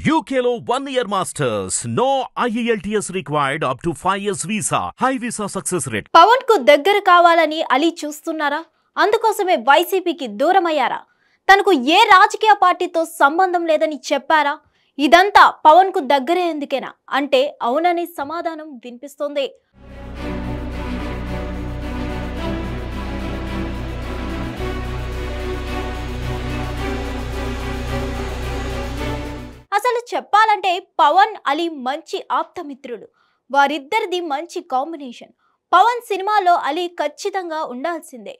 UKలో 1 year masters. No IELTS required up to 5 years visa. High visa success rate. Pawan కు దగ్గర కావాలని అలీ చూస్తున్నారా? అందుకోసమే వైసీపీకి దూరమయ్యారా? తనకు ఏ రాజకీయ పార్టీతో సంబంధం లేదని చెప్పారా? ఇదంతా పవన్ కు దగ్గరే ఎందుకేనా అంటే అవునని సమాధానం వినిపిస్తోంది. అసలు చెప్పాలంటే పవన్ అలీ మంచి ఆప్తమిత్రులు. వారిద్దరిది మంచి కాంబినేషన్. పవన్ సినిమాలో అలీ ఖచ్చితంగా ఉండాల్సిందే.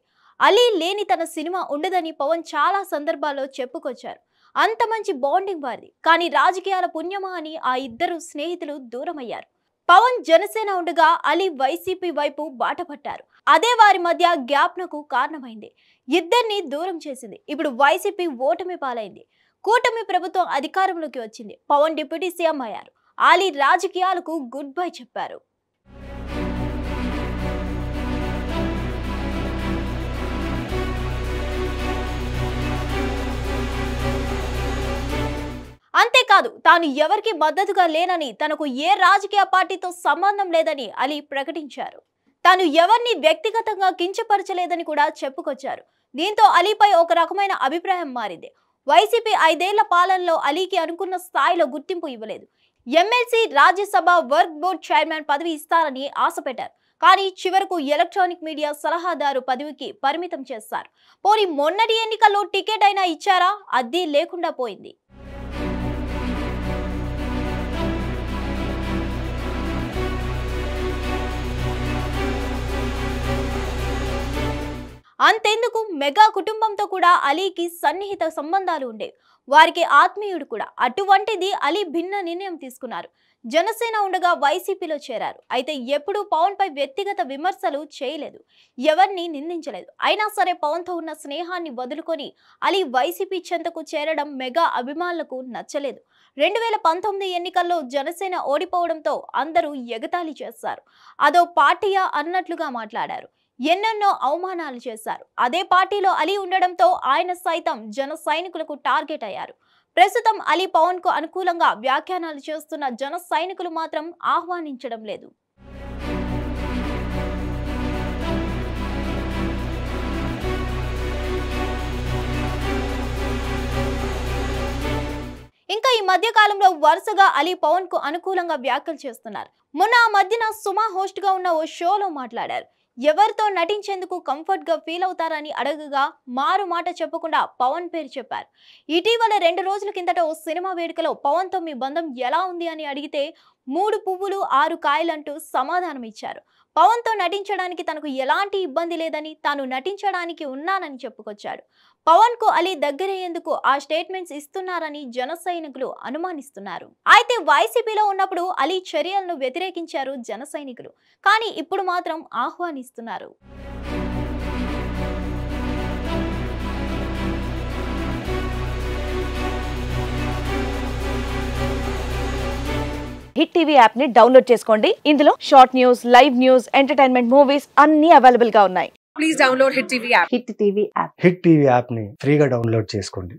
అలీ లేని తన సినిమా ఉండదని పవన్ చాలా సందర్భాల్లో చెప్పుకొచ్చారు. అంత మంచి బాండింగ్ వారిది. కానీ రాజకీయాల పుణ్యమా అని ఆ ఇద్దరు స్నేహితులు దూరమయ్యారు. పవన్ జనసేన ఉండగా అలీ వైసీపీ వైపు బాట పట్టారు. అదే వారి మధ్య గ్యాప్నకు కారణమైంది. ఇద్దరిని దూరం చేసింది. ఇప్పుడు వైసీపీ ఓటమి పాలైంది. కూటమి ప్రభుత్వం అధికారంలోకి వచ్చింది. పవన్ డిప్యూటీ సీఎం అయ్యారు. అలీ రాజకీయాలకు గుడ్ బై చెప్పారు. అంతేకాదు తాను ఎవరికి మద్దతుగా లేనని, తనకు ఏ రాజకీయ పార్టీతో సంబంధం లేదని అలీ ప్రకటించారు. తాను ఎవరిని వ్యక్తిగతంగా కించపరచలేదని కూడా చెప్పుకొచ్చారు. దీంతో అలీపై ఒక రకమైన అభిప్రాయం మారింది. వైసీపీ 5 ఏళ్ల పాలనలో అలీకి అనుకున్న స్థాయిలో గుర్తింపు ఇవ్వలేదు. MLC, Rajya Sabha, work board chairman పదవి ఇస్తారని ఆశపెట్టారు. కానీ చివరకు ఎలక్ట్రానిక్ మీడియా సలహాదారు పదవికి పరిమితం చేస్తారు. పోనీ మొన్నటి ఎన్నికల్లో టికెట్ అయినా ఇచ్చారా? అది లేకుండా పోయింది. అంతెందుకు మెగా కుటుంబంతో కూడా అలీకి సన్నిహిత సంబంధాలు ఉండేవి. వారికి ఆత్మీయుడు కూడా. అటువంటిది అలీ భిన్న నిర్ణయం తీసుకున్నారు. జనసేన ఉండగా వైసీపీలో చేరారు. అయితే ఎప్పుడూ పవన్ పై వ్యక్తిగత విమర్శలు చేయలేదు, ఎవరిని నిందించలేదు. అయినా సరే పవన్తో ఉన్న స్నేహాన్ని వదులుకొని అలీ వైసీపీ చెంతకు చేరడం మెగా అభిమానులకు నచ్చలేదు. 2019 ఎన్నికల్లో జనసేన ఓడిపోవడంతో అందరూ ఎగతాళి చేశారు. అదో పార్టీయా అన్నట్లుగా మాట్లాడారు. ఎన్నెన్నో అవమానాలు చేశారు. అదే పార్టీలో అలీ ఉండడంతో ఆయన సైతం జన సైనికులకు టార్గెట్ అయ్యారు. ప్రస్తుతం అలీ పవన్ కు అనుకూలంగా వ్యాఖ్యానాలు చేస్తున్న జన సైనికులు మాత్రం ఆహ్వానించడం లేదు. ఇంకా ఈ మధ్య కాలంలో వరుసగా అలీ పవన్ కు అనుకూలంగా వ్యాఖ్యలు చేస్తున్నారు. మొన్న ఆ మధ్యన సుమా హోస్ట్ గా ఉన్న ఓ షోలో మాట్లాడారు. ఎవరితో నటించేందుకు కంఫర్ట్ గా ఫీల్ అవుతారని అడగగా మారు మాట చెప్పకుండా పవన్ పేరు చెప్పారు. ఇటీవల 2 రోజుల కిందట ఓ సినిమా వేడుకలో పవన్ తో మీ బంధం ఎలా ఉంది అని అడిగితే 3 పువ్వులు 6 కాయలంటూ సమాధానం ఇచ్చారు. పవన్ తో నటించడానికి తనకు ఎలాంటి ఇబ్బంది లేదని, తాను నటించడానికి ఉన్నానని చెప్పుకొచ్చాడు. పవన్ కు అలీ దగ్గరయ్యేందుకు ఆ స్టేట్మెంట్స్ ఇస్తున్నారని జన సైనికులు అనుమానిస్తున్నారు. అయితే వైసీపీలో ఉన్నప్పుడు అలీ చర్యలను వ్యతిరేకించారు జన సైనికులు. కానీ ఇప్పుడు మాత్రం ఆహ్వానిస్తున్నారు. హిట్ టీవీ యాప్ ని డౌన్లోడ్ చేసుకోండి. ఇందులో short news, live news, entertainment movies అన్ని అవైలబుల్ గా ఉన్నాయి. Please download Hit TV app. Hit TV app hit TV app ని ఫ్రీగా డౌన్లోడ్ చేసుకోండి.